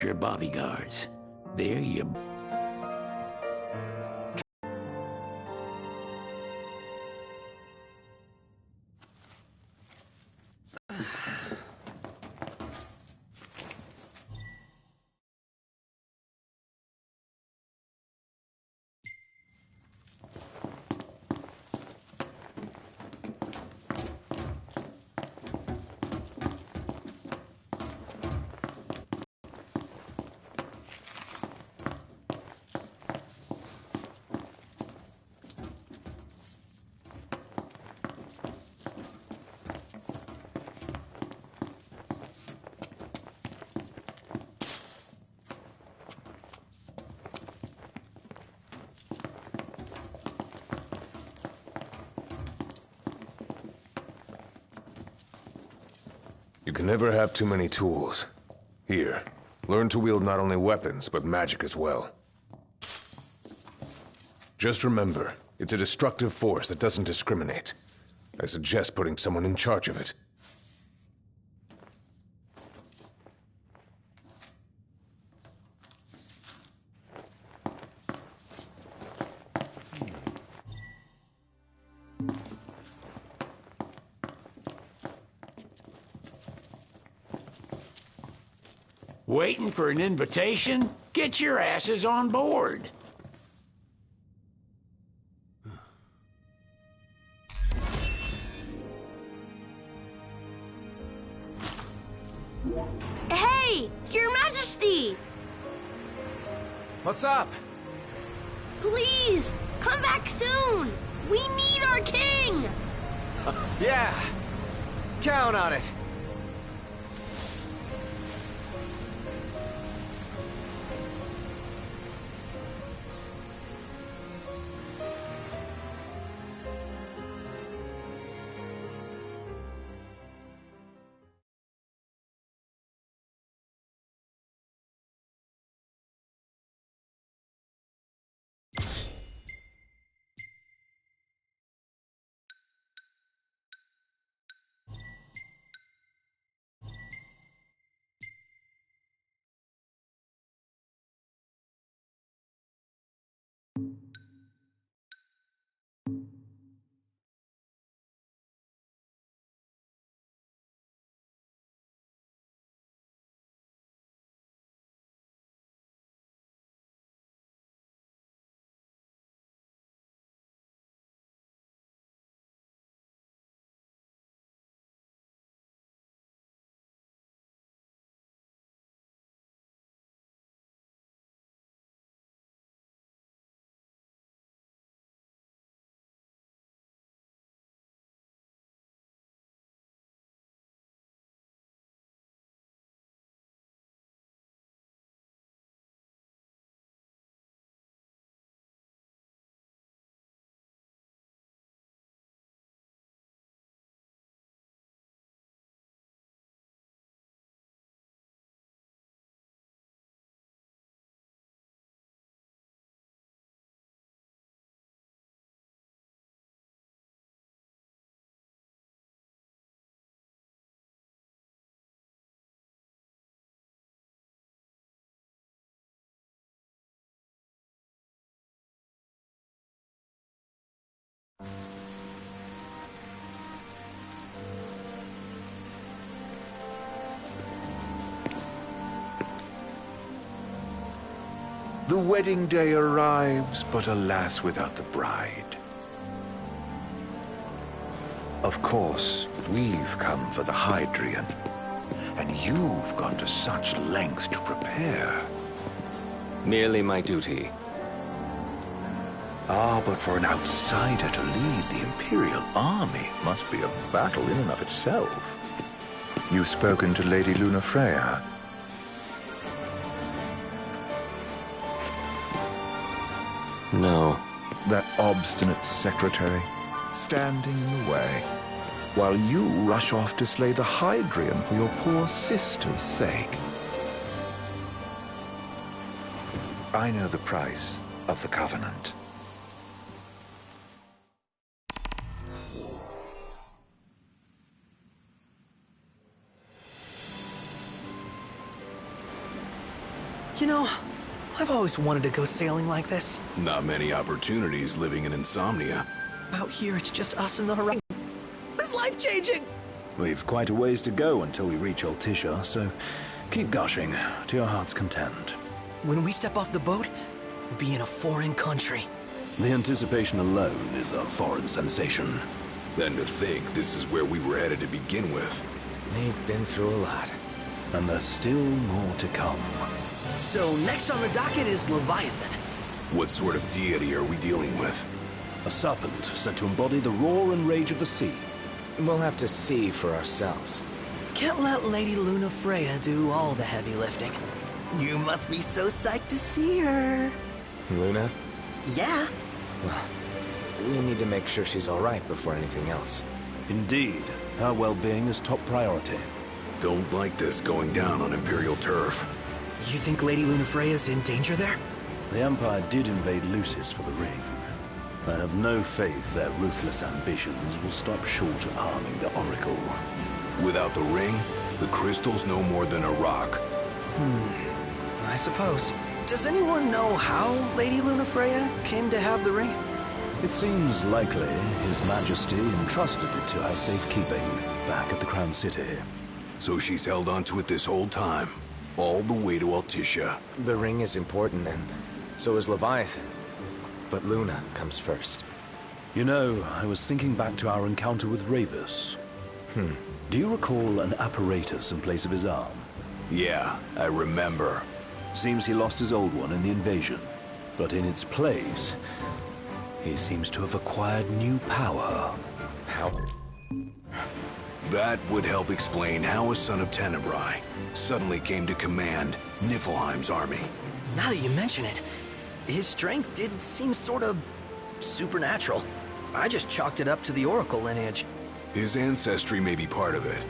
your bodyguards. There you... You can never have too many tools. Here, learn to wield not only weapons, but magic as well. Just remember, it's a destructive force that doesn't discriminate. I suggest putting someone in charge of it. Waiting for an invitation? Get your asses on board. Hey, Your Majesty! What's up? Please, come back soon! We need our king! Yeah, count on it. The wedding day arrives, but alas, without the bride. Of course, we've come for the Hydrian, and you've gone to such lengths to prepare. Merely my duty. Ah, but for an outsider to lead the Imperial army must be a battle in and of itself. You've spoken to Lady Lunafreya. No. That obstinate secretary, standing in the way, while you rush off to slay the Hydrian for your poor sister's sake. I know the price of the Covenant. You know, I've always wanted to go sailing like this. Not many opportunities living in Insomnia. Out here, it's just us and the horizon. It's life-changing! We've quite a ways to go until we reach Altisha, so keep gushing to your heart's content. When we step off the boat, we'll be in a foreign country. The anticipation alone is a foreign sensation. Then to think this is where we were headed to begin with. We've been through a lot. And there's still more to come. So next on the docket is Leviathan. What sort of deity are we dealing with? A serpent said to embody the roar and rage of the sea. We'll have to see for ourselves. Can't let Lady Luna Freya do all the heavy lifting. You must be so psyched to see her. Luna? Yeah. Well, we need to make sure she's all right before anything else. Indeed, her well-being is top priority. Don't like this going down on Imperial turf. You think Lady Luna Freya's in danger there? The Empire did invade Lucis for the ring. I have no faith their ruthless ambitions will stop short of harming the Oracle. Without the ring, the crystal's no more than a rock. I suppose. Does anyone know how Lady Luna Freya came to have the ring? It seems likely His Majesty entrusted it to her safekeeping back at the Crown City. So she's held onto it this whole time, all the way to Altisha. The ring is important, and so is Leviathan. But Luna comes first. You know, I was thinking back to our encounter with Ravus. Do you recall an apparatus in place of his arm? Yeah, I remember. Seems he lost his old one in the invasion. But in its place, he seems to have acquired new power. Power? That would help explain how a son of Tenebrae suddenly came to command Niflheim's army. Now that you mention it, his strength did seem sort of supernatural. I just chalked it up to the Oracle lineage. His ancestry may be part of it,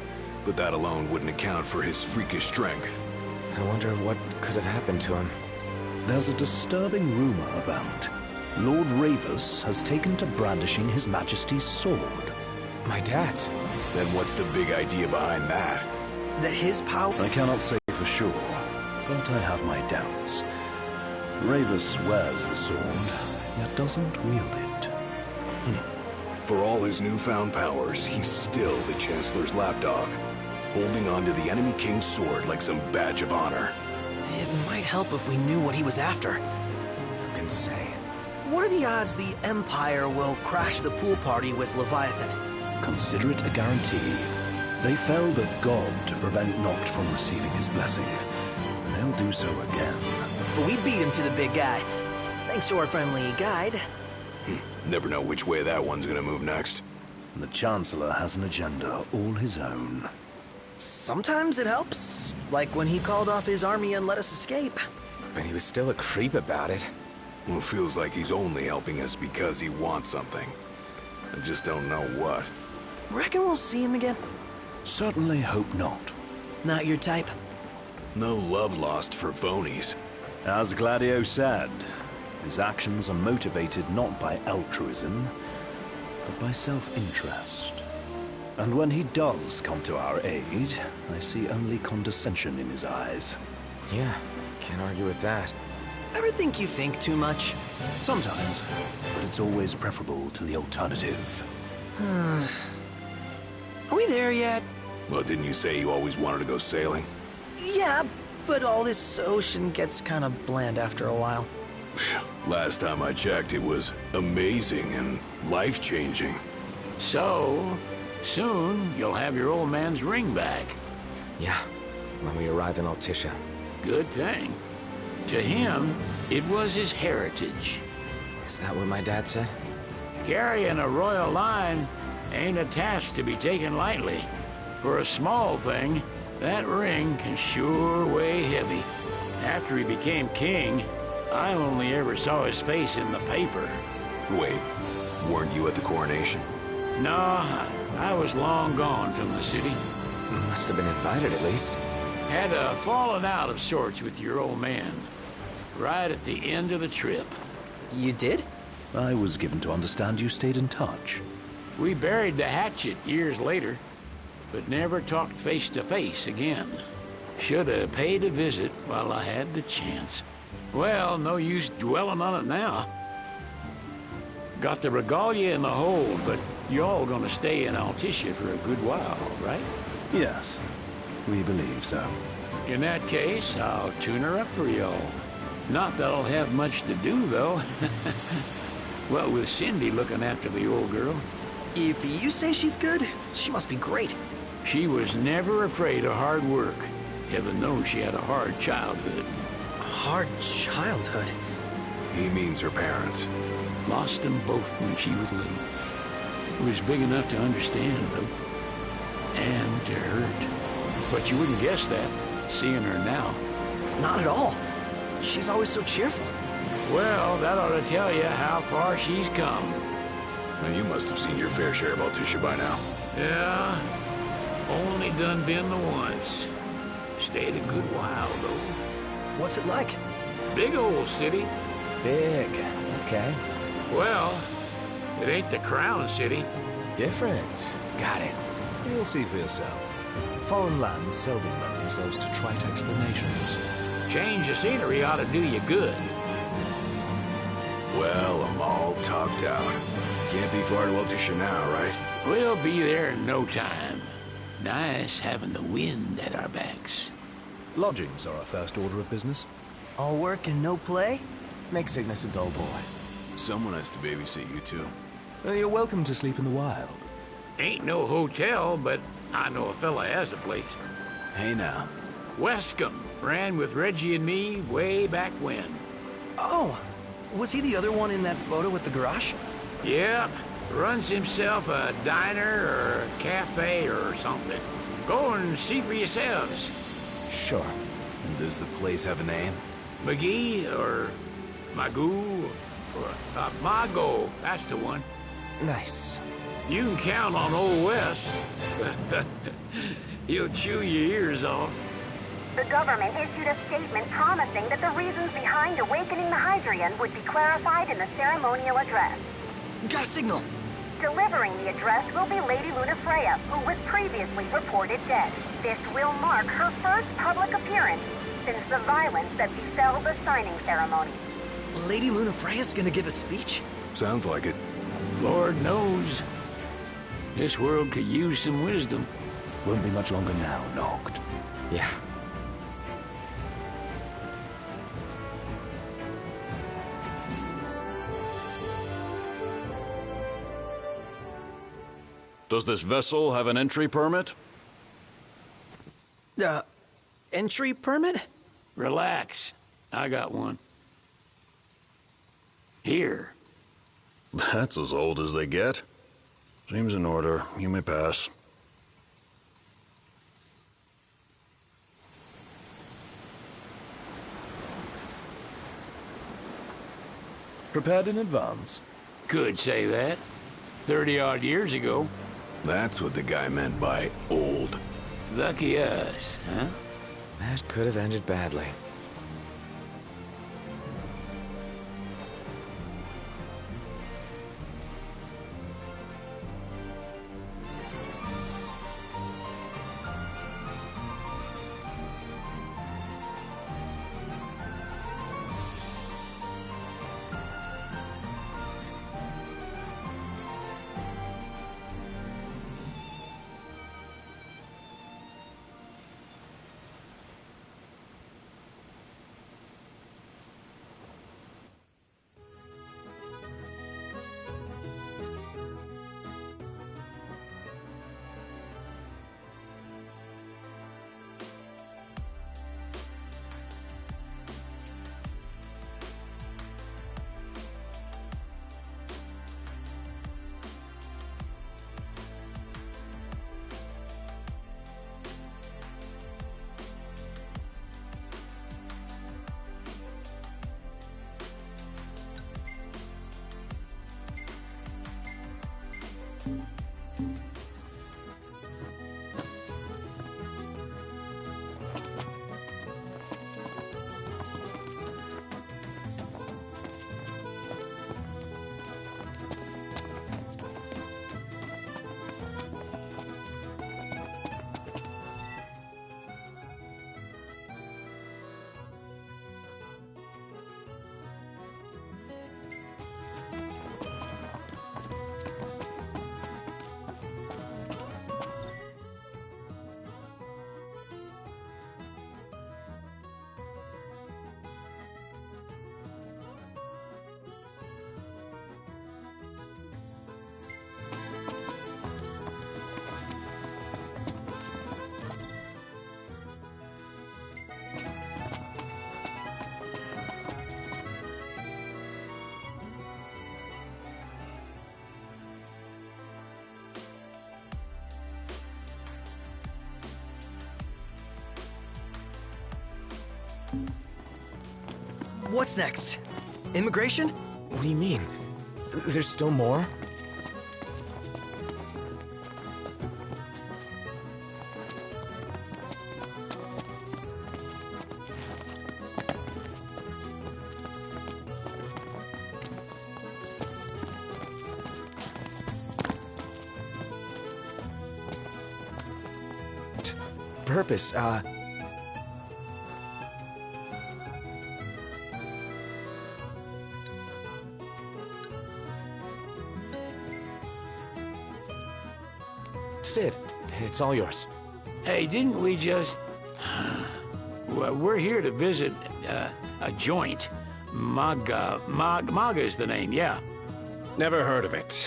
but that alone wouldn't account for his freakish strength. I wonder what could have happened to him. There's a disturbing rumor about Lord Ravus has taken to brandishing His Majesty's sword. My dad's. Then what's the big idea behind that? That his power... I cannot say for sure, but I have my doubts. Ravus wears the sword, yet doesn't wield it. For all his newfound powers, he's still the Chancellor's lapdog, holding on to the enemy king's sword like some badge of honor. It might help if we knew what he was after. Who can say? What are the odds the Empire will crash the pool party with Leviathan? Consider it a guarantee. They felled a god to prevent Noct from receiving his blessing, and they'll do so again. But we beat him to the big guy, thanks to our friendly guide. Never know which way that one's gonna move next. And the Chancellor has an agenda all his own. Sometimes it helps, like when he called off his army and let us escape. But he was still a creep about it. Well, it feels like he's only helping us because he wants something. I just don't know what. Reckon we'll see him again? Certainly hope not. Not your type? No love lost for phonies. As Gladio said, his actions are motivated not by altruism, but by self-interest. And when he does come to our aid, I see only condescension in his eyes. Yeah, can't argue with that. Ever think you think too much? Sometimes, but it's always preferable to the alternative. Are we there yet? Well, didn't you say you always wanted to go sailing? Yeah, but all this ocean gets kind of bland after a while. Last time I checked, it was amazing and life-changing. So, soon you'll have your old man's ring back. Yeah, when we arrive in Altisha. Good thing. To him, it was his heritage. Is that what my dad said? Carrying a royal line ain't a task to be taken lightly. For a small thing, that ring can sure weigh heavy. After he became king, I only ever saw his face in the paper. Wait, weren't you at the coronation? No, I was long gone from the city. Must have been invited at least. Had a falling out of sorts with your old man. Right at the end of the trip. You did? I was given to understand you stayed in touch. We buried the hatchet years later, but never talked face to face again. Should have paid a visit while I had the chance. Well, no use dwelling on it now. Got the regalia in the hold, but y'all gonna stay in Altissia for a good while, right? Yes, we believe so. In that case, I'll tune her up for y'all. Not that I'll have much to do, though. Well, with Cindy looking after the old girl. If you say she's good, she must be great. She was never afraid of hard work. Heaven knows she had a hard childhood. A hard childhood? He means her parents. Lost them both when she was little. Was big enough to understand, though. And to hurt. But you wouldn't guess that, seeing her now. Not at all. She's always so cheerful. Well, that ought to tell you how far she's come. Now, you must have seen your fair share of Altissia by now. Yeah, only done been the once. Stayed a good while, though. What's it like? Big old city. Big. Okay. Well, it ain't the Crown City. Different. Got it. You'll see for yourself. Foreign lands seldom lend themselves to trite explanations. Change of scenery ought to do you good. Well, I'm all talked out. Can't be far to Altissia now, right? We'll be there in no time. Nice having the wind at our backs. Lodgings are our first order of business. All work and no play? Make Cygnus a dull boy. Someone has to babysit you two. You're welcome to sleep in the wild. Ain't no hotel, but I know a fella has a place. Hey now. Wescombe ran with Reggie and me way back when. Oh, was he the other one in that photo with the garage? Yep, runs himself a diner or a cafe or something. Go and see for yourselves. Sure. Does the place have a name? McGee or Magoo or Mago, that's the one. Nice. You can count on Old Wes. He'll chew your ears off. The government issued a statement promising that the reasons behind awakening the Hydrian would be clarified in the ceremonial address. Got a signal. Delivering the address will be Lady Lunafreya, who was previously reported dead. This will mark her first public appearance since the violence that befell the signing ceremony. Lady Lunafreya's gonna give a speech? Sounds like it. Lord knows. This world could use some wisdom. Won't be much longer now, Noct. Yeah. Does this vessel have an entry permit? Entry permit? Relax. I got one. Here. That's as old as they get. Seems in order. You may pass. Prepared in advance? Could say that. 30-odd years ago. That's what the guy meant by old. Lucky us, huh? That could have ended badly. What's next? Immigration? What do you mean? There's still more? Purpose, Sid, it's all yours. Hey, didn't we just... Well, we're here to visit a joint. Maga's the name, yeah. Never heard of it.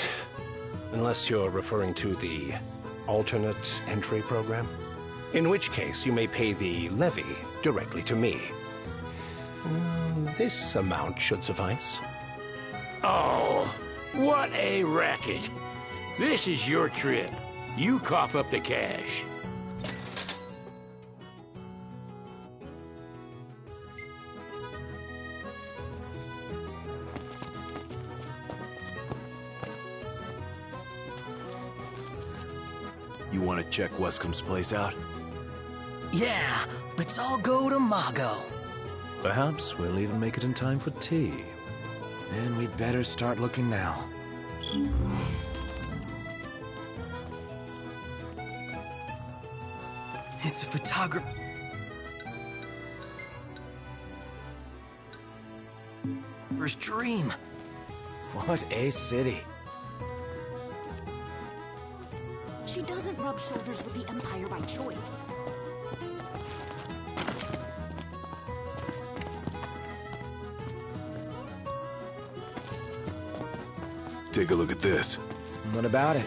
Unless you're referring to the alternate entry program. In which case, you may pay the levy directly to me. This amount should suffice. Oh, what a racket. This is your trip. You cough up the cash. You want to check Wescomb's place out? Yeah, let's all go to Mago. Perhaps we'll even make it in time for tea. And we'd better start looking now. It's a photographer. First dream. What a city. She doesn't rub shoulders with the Empire by choice. Take a look at this. What about it?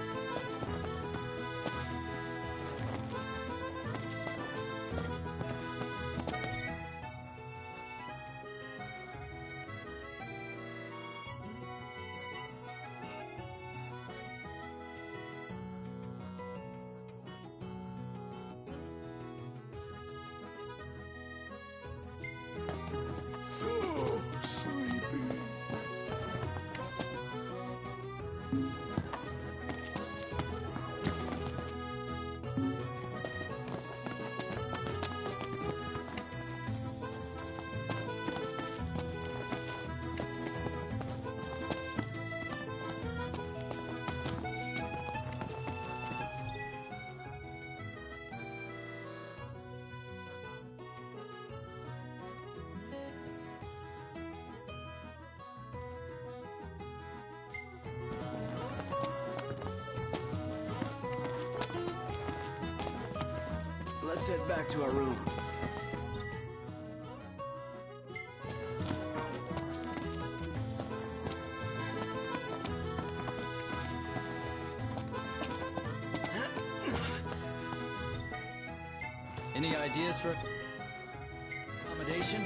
Let's head back to our room. Any ideas for accommodation?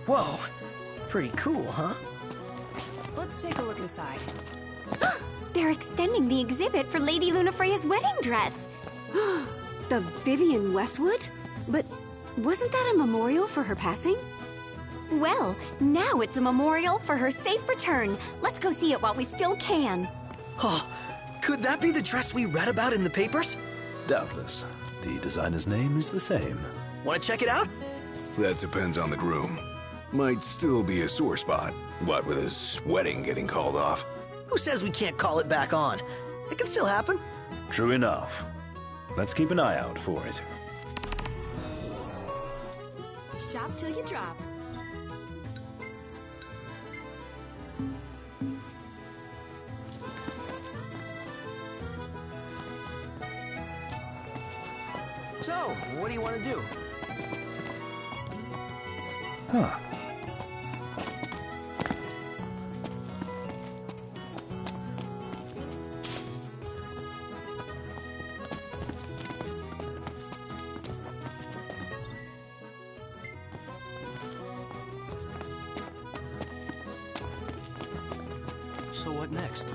Whoa, pretty cool, huh? Let's take a look inside. They're extending the exhibit for Lady Lunafreya's wedding dress. The Vivian Westwood? But wasn't that a memorial for her passing? Well, now it's a memorial for her safe return. Let's go see it while we still can. Oh, could that be the dress we read about in the papers? Doubtless. The designer's name is the same. Want to check it out? That depends on the groom. Might still be a sore spot. What with his wedding getting called off? Who says we can't call it back on? It can still happen. True enough. Let's keep an eye out for it. Shop till you drop. So, what do you want to do? Huh. So what next?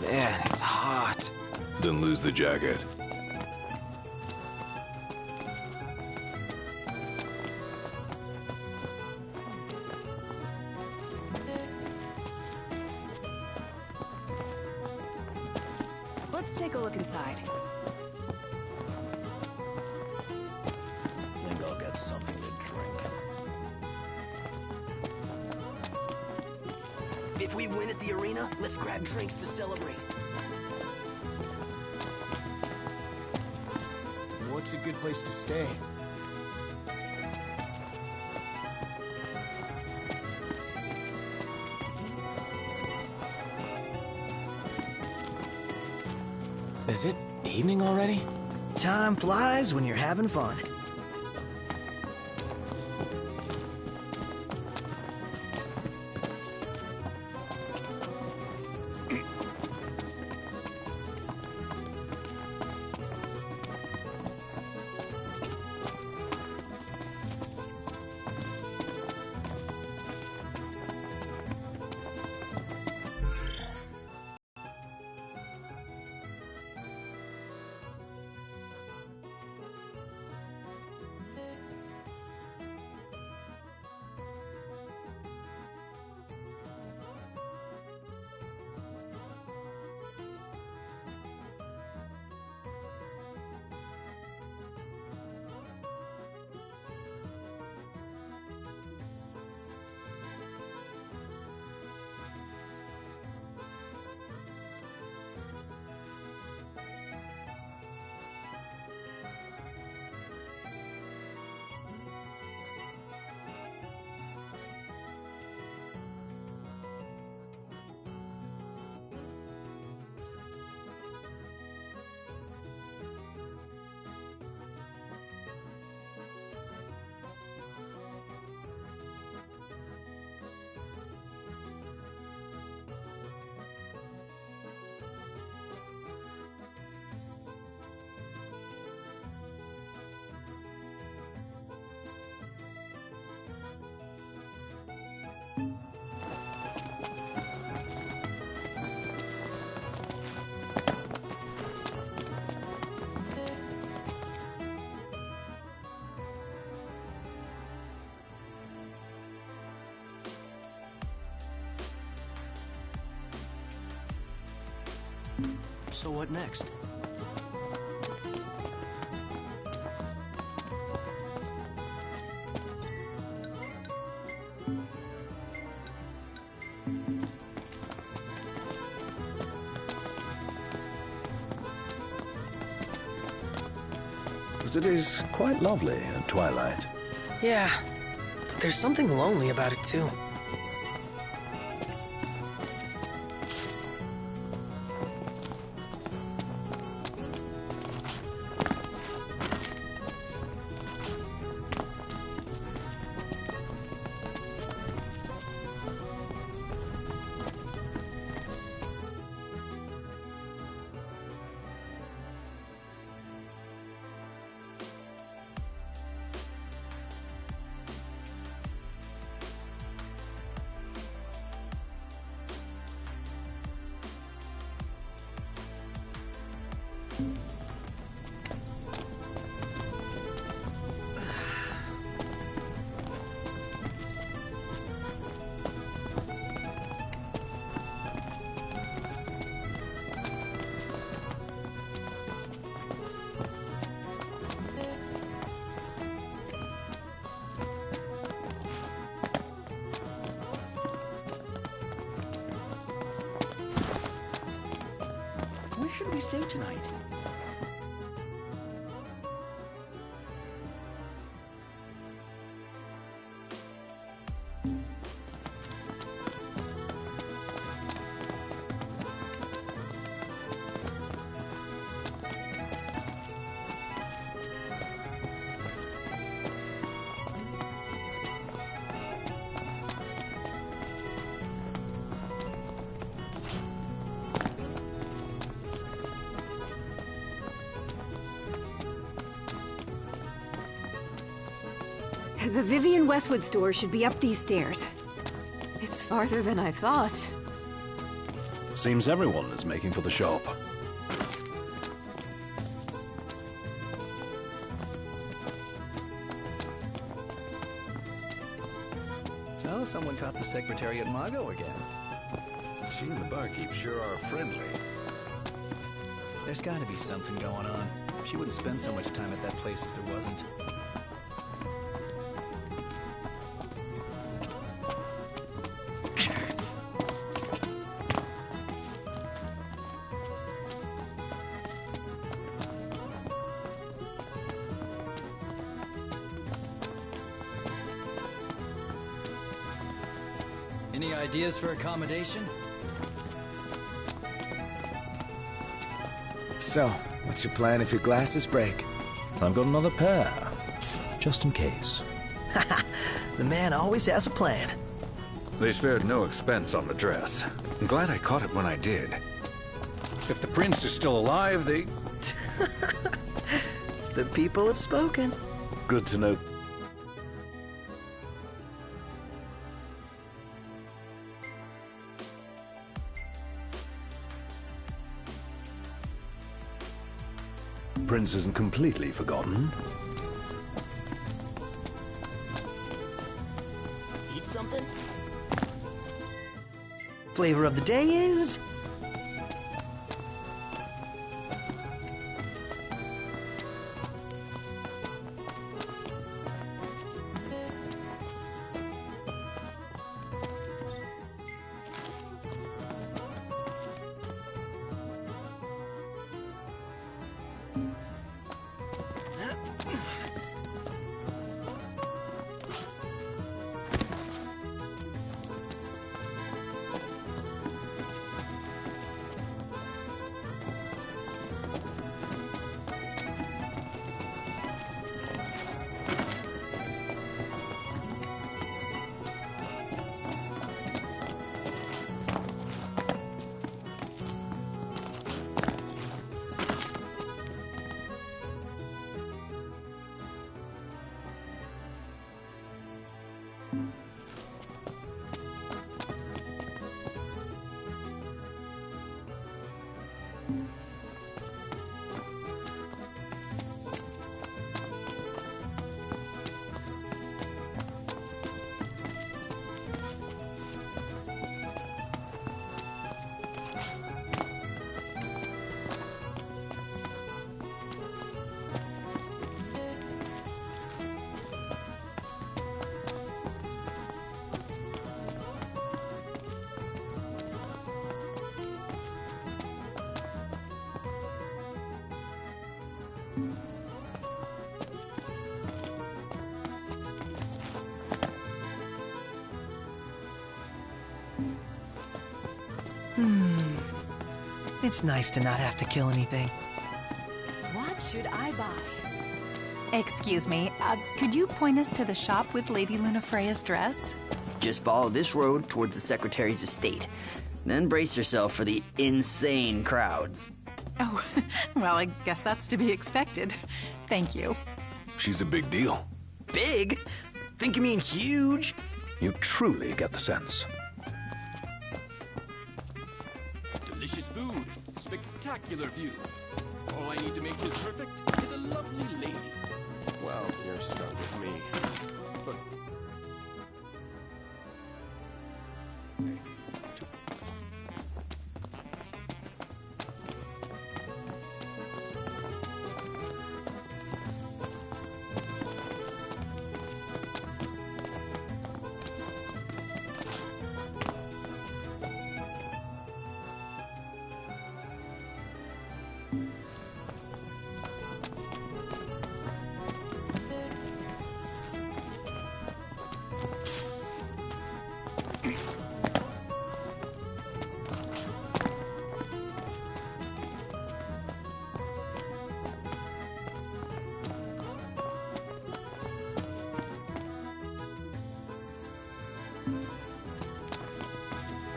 Man, it's hot. Then lose the jacket. Let's take a look inside. Think I'll get something to drink. If we win at the arena, let's grab drinks to celebrate. What's a good place to stay? Is it evening already? Time flies when you're having fun. So what next? The city's quite lovely at twilight. Yeah, but there's something lonely about it too. Where should we stay tonight? The Vivian Westwood store should be up these stairs. It's farther than I thought. Seems everyone is making for the shop. So, someone caught the secretary at Mago again. She and the barkeep sure are friendly. There's gotta be something going on. She wouldn't spend so much time at that place if there wasn't. Any ideas for accommodation? So, what's your plan if your glasses break? I've got another pair, just in case. The man always has a plan. They spared no expense on the dress. I'm glad I caught it when I did. If the prince is still alive, they... The people have spoken. Good to know. Prince isn't completely forgotten. Eat something? Flavor of the day is... It's nice to not have to kill anything. What should I buy? Excuse me, could you point us to the shop with Lady Lunafreya's dress? Just follow this road towards the Secretary's estate. Then brace yourself for the insane crowds. Oh, well, I guess that's to be expected. Thank you. She's a big deal. Big? Think you mean huge? You truly get the sense. Delicious food, spectacular view. All I need to make this perfect is a lovely lady. Well, you're stuck with me. But...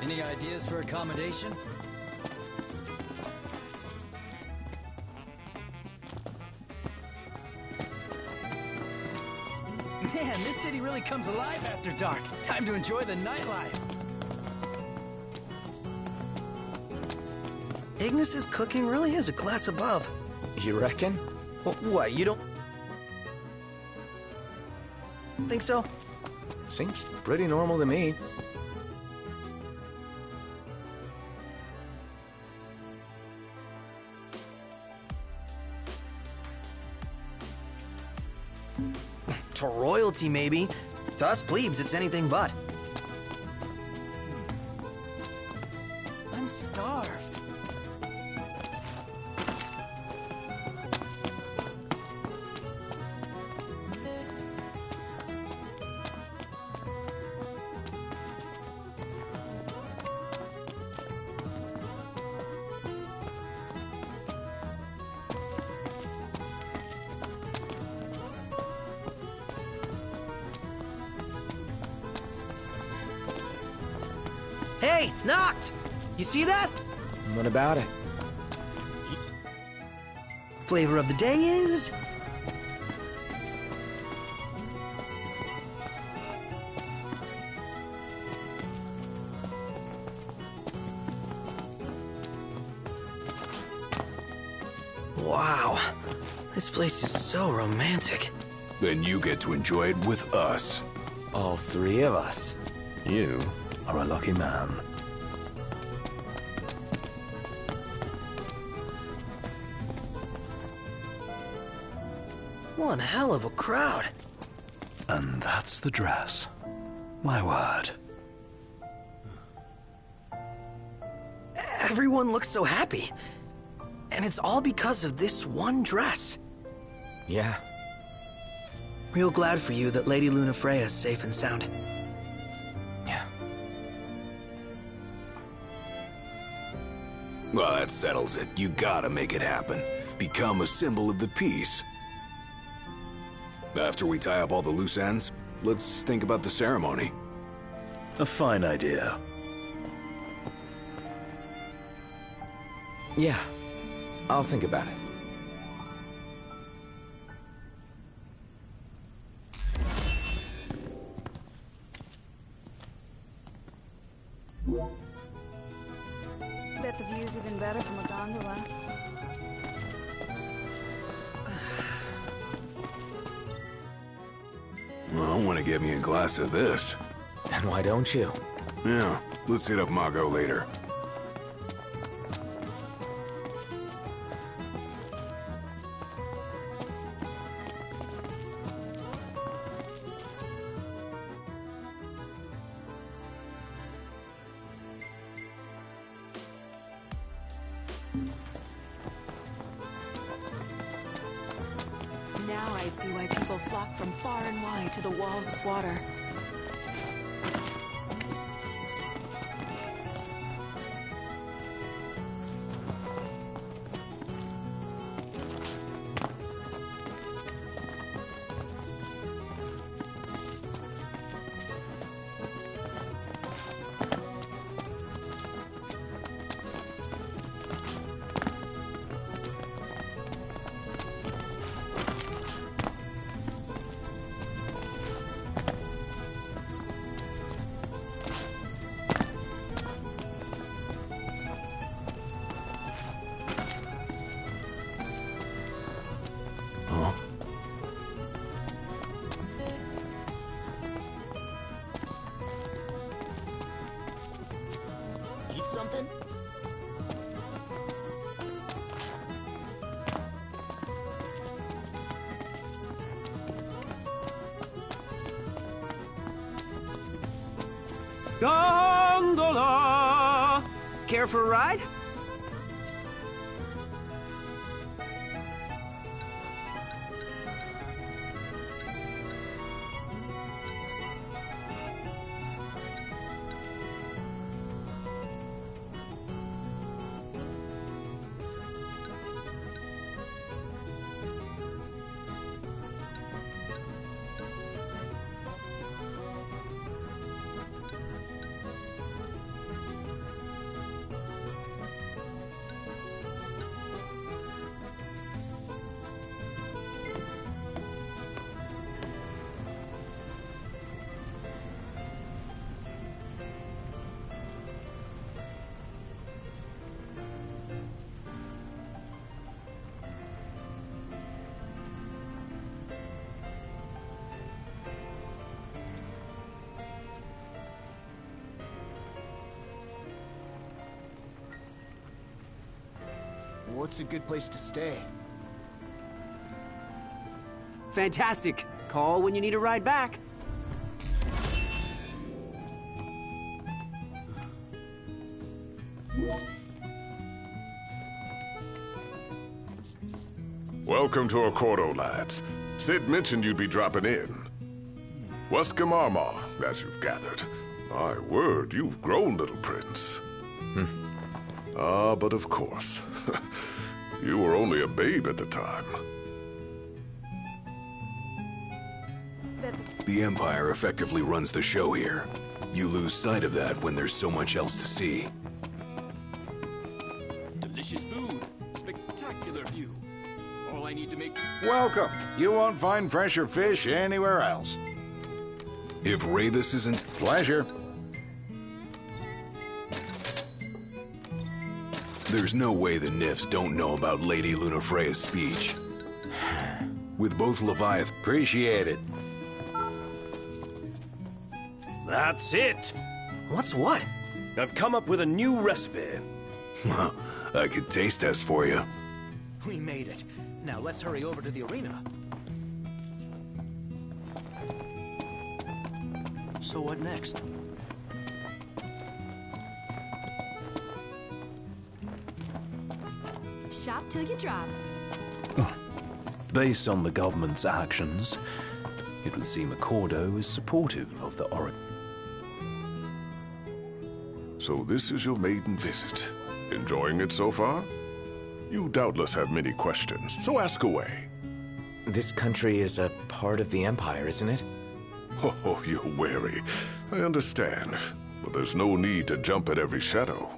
Any ideas for accommodation? Man, this city really comes alive after dark. Time to enjoy the nightlife. Ignis's cooking really is a class above. You reckon? Well, what, you don't think so? Seems pretty normal to me. To royalty, maybe. To us plebes, it's anything but. I'm starved. Hey, knocked! You see that? What about it? Flavor of the day is... Wow, this place is so romantic. Then you get to enjoy it with us. All three of us. You are a lucky man. One hell of a crowd. And that's the dress. My word. Everyone looks so happy. And it's all because of this one dress. Yeah. Real glad for you that Lady Lunafreya is safe and sound. Yeah. Well, that settles it. You gotta make it happen. Become a symbol of the peace. After we tie up all the loose ends, let's think about the ceremony. A fine idea. Yeah. I'll think about it. Bet the view's even better from a gondola. Well, I want to get me a glass of this. Then why don't you? Yeah, let's hit up Margot later. Now I see why people flock from far and wide to the walls of water. Gondola! Care for a ride? What's a good place to stay? Fantastic. Call when you need a ride back. Welcome to Accordo, lads. Sid mentioned you'd be dropping in. Wescom Armor, as you've gathered. My word, you've grown, little prince. But of course. You were only a babe at the time. The Empire effectively runs the show here. You lose sight of that when there's so much else to see. Delicious food, spectacular view. All I need to make... Welcome. You won't find fresher fish anywhere else. If Ravis isn't... Pleasure. There's no way the Nifs don't know about Lady Lunafreya's speech. With both Leviathan... Appreciate it. That's it! What's what? I've come up with a new recipe. I could taste test for you. We made it. Now let's hurry over to the arena. So what next? Shop till you drop. Based on the government's actions, it would seem Accordo is supportive of the Oracle. So this is your maiden visit. Enjoying it so far? You doubtless have many questions, so ask away. This country is a part of the Empire, isn't it? Oh, you're wary. I understand. But there's no need to jump at every shadow.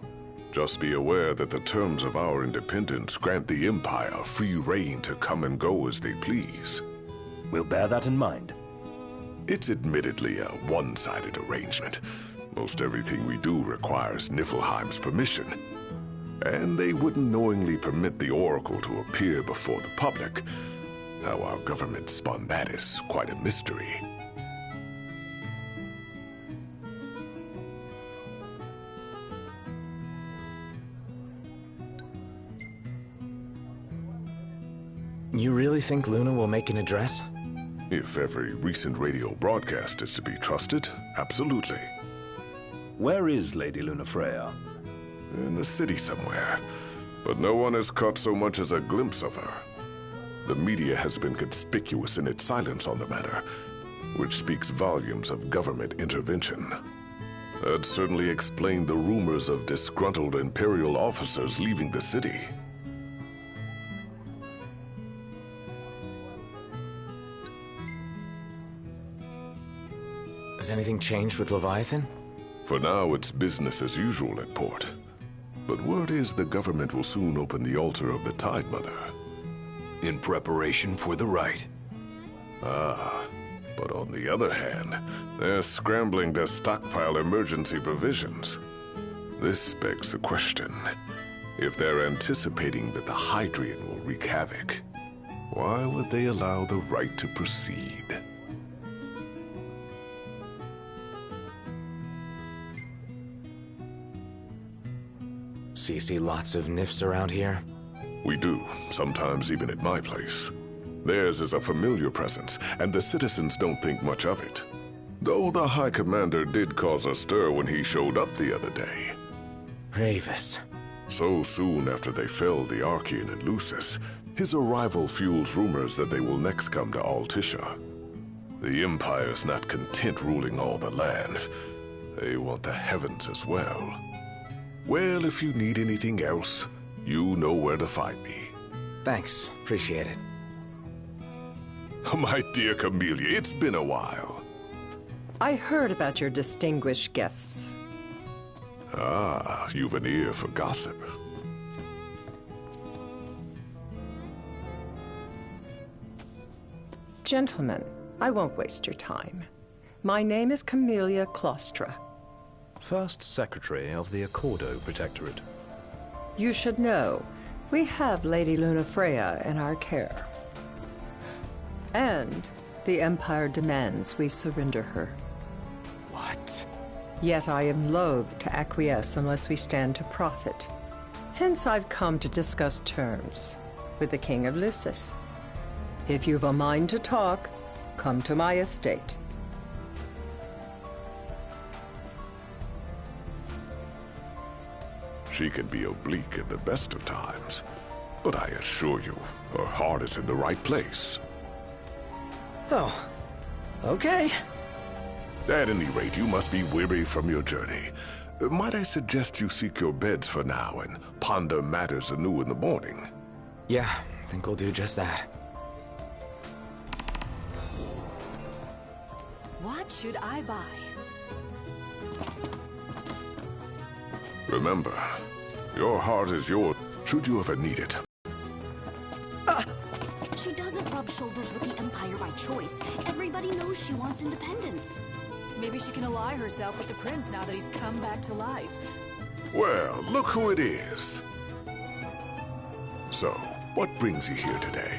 Just be aware that the terms of our independence grant the Empire free reign to come and go as they please. We'll bear that in mind. It's admittedly a one-sided arrangement. Most everything we do requires Niflheim's permission. And they wouldn't knowingly permit the Oracle to appear before the public. How our government spun that is quite a mystery. You really think Luna will make an address? If every recent radio broadcast is to be trusted, absolutely. Where is Lady Lunafreya? In the city somewhere. But no one has caught so much as a glimpse of her. The media has been conspicuous in its silence on the matter, which speaks volumes of government intervention. That certainly explained the rumors of disgruntled Imperial officers leaving the city. Has anything changed with Leviathan? For now, it's business as usual at port. But word is the government will soon open the altar of the Tide Mother. In preparation for the rite. But on the other hand, they're scrambling to stockpile emergency provisions. This begs the question. If they're anticipating that the Hydrian will wreak havoc, why would they allow the rite to proceed? So you see lots of Nifs around here? We do, sometimes even at my place. Theirs is a familiar presence, and the citizens don't think much of it. Though the High Commander did cause a stir when he showed up the other day. Ravis. So soon after they felled the Archean and Lucis, his arrival fuels rumors that they will next come to Altisha. The Empire's not content ruling all the land. They want the heavens as well. Well, if you need anything else, you know where to find me. Thanks. Appreciate it. My dear Camellia, it's been a while. I heard about your distinguished guests. Ah, you've an ear for gossip. Gentlemen, I won't waste your time. My name is Camellia Claustra. First Secretary of the Accordo Protectorate. You should know, we have Lady Lunafreya in our care. And the Empire demands we surrender her. What? Yet I am loath to acquiesce unless we stand to profit. Hence I've come to discuss terms with the King of Lucis. If you've a mind to talk, come to my estate. She can be oblique at the best of times, but I assure you, her heart is in the right place. Oh, okay. At any rate, you must be weary from your journey. Might I suggest you seek your beds for now and ponder matters anew in the morning? Yeah, I think we'll do just that. What should I buy? Remember, your heart is yours, should you ever need it. She doesn't rub shoulders with the Empire by choice. Everybody knows she wants independence. Maybe she can ally herself with the prince now that he's come back to life. Well, look who it is. So, what brings you here today?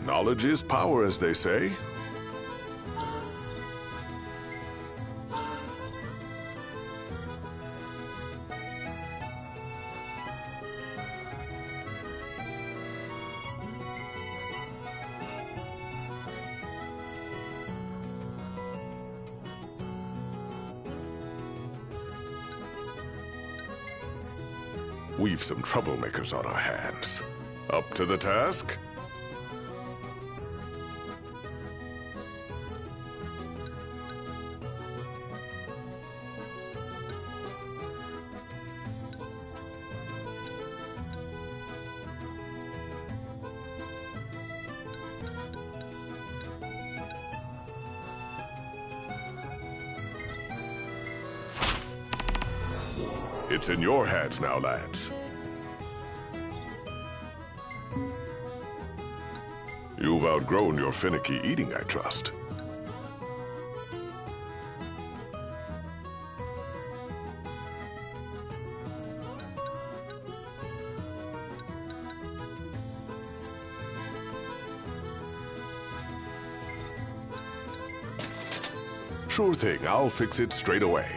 Knowledge is power, as they say. We've some troublemakers on our hands. Up to the task? It's in your hands now, lads. You've outgrown your finicky eating, I trust. Sure thing, I'll fix it straight away.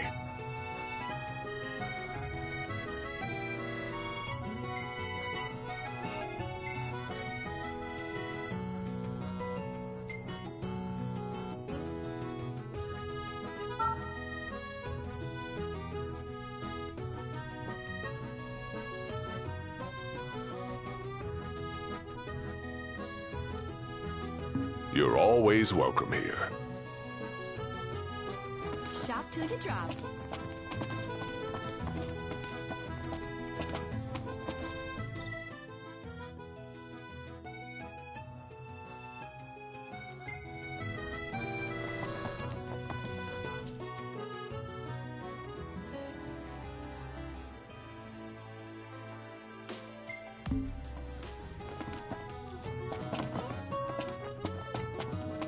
You're always welcome here. Shop till you drop.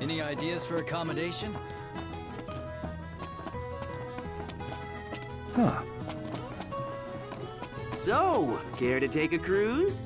Any ideas for accommodation? Huh. So, care to take a cruise?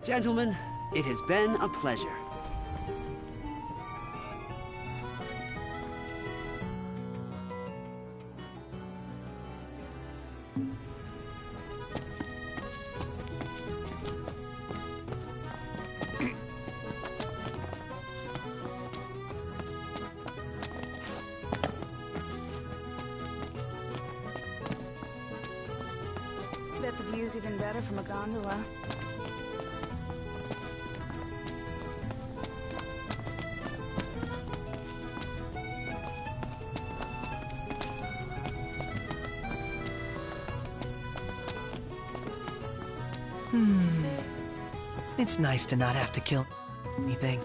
Gentlemen, it has been a pleasure. Bet the view's even better from a gondola. It's nice to not have to kill anything.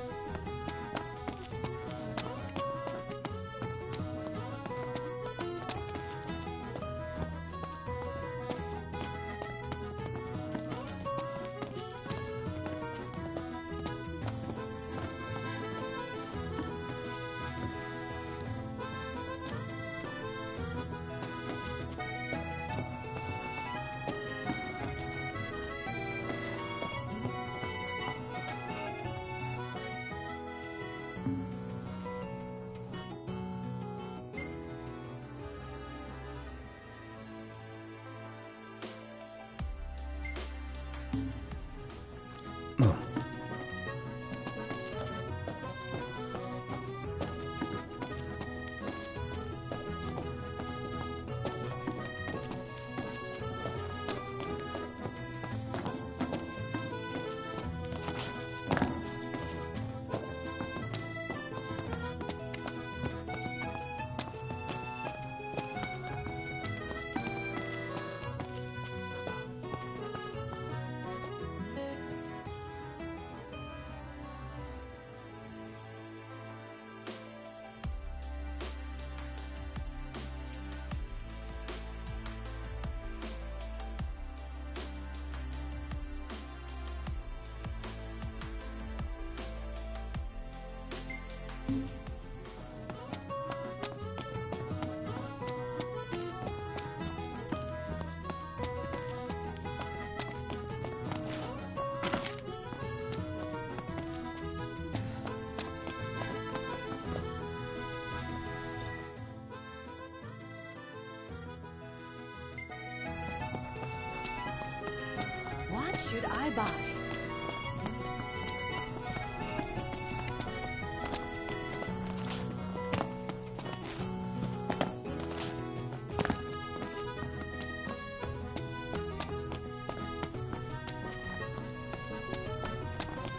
What should I buy?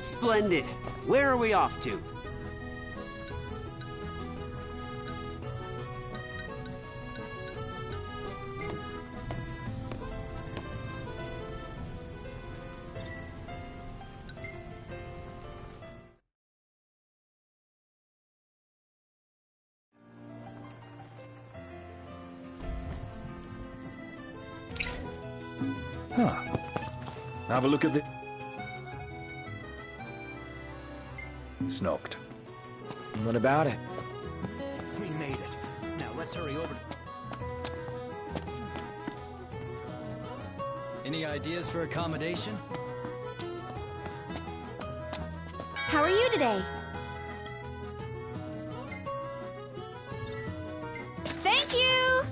Splendid. Where are we off to? Huh. Have a look at the... Snocked. What about it? We made it. Now let's hurry over. Any ideas for accommodation? How are you today? Thank you!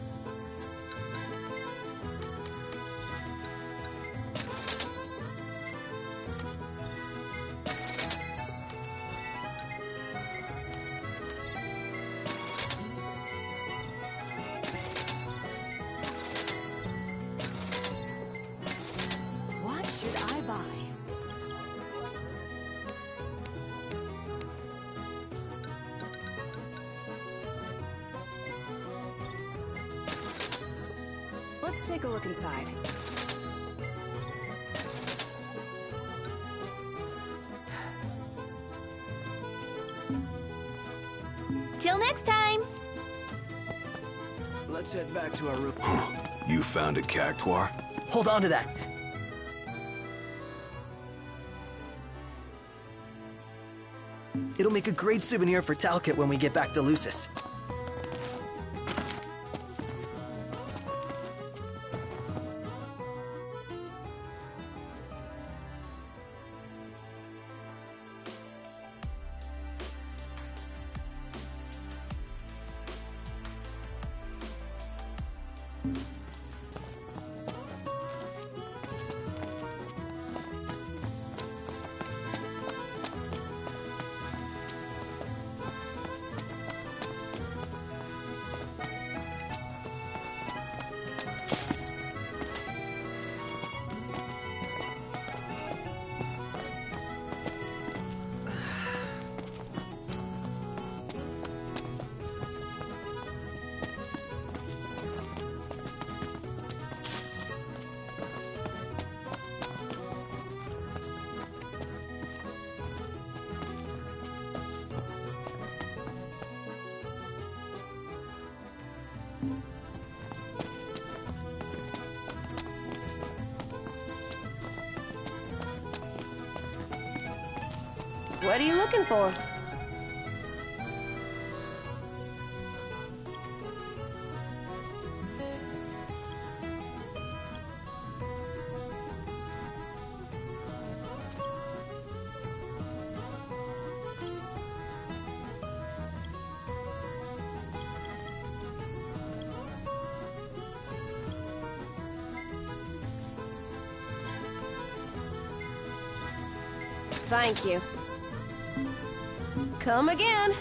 What should I buy? Let's take a look inside. Till next time! Let's head back to our room. You found a cactuar? Hold on to that. It'll make a great souvenir for Talcott when we get back to Lucis. What are you looking for? Thank you. Come again.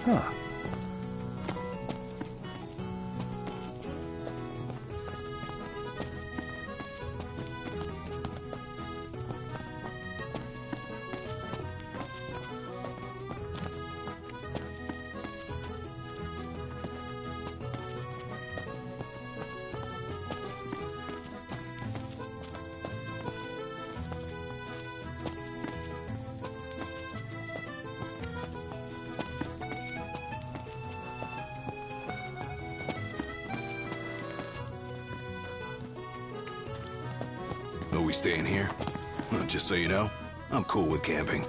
Huh. Are we staying here? Well, just so you know, I'm cool with camping.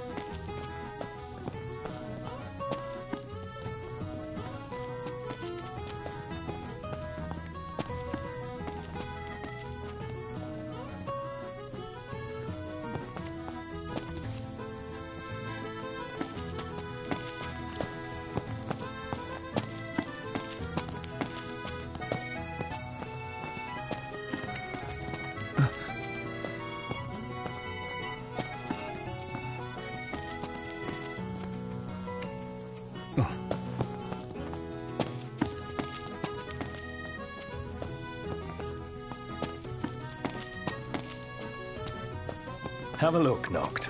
Have a look, Noct.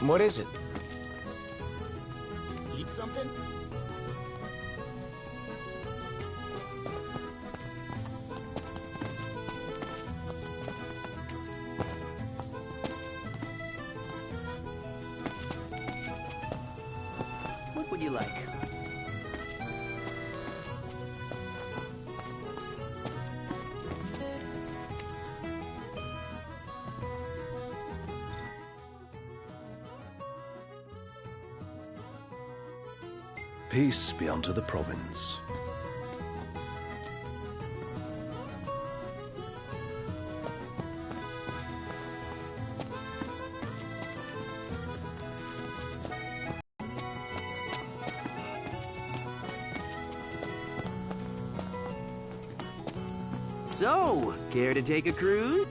What is it? Eat something? What would you like? Peace be unto the province. So, care to take a cruise?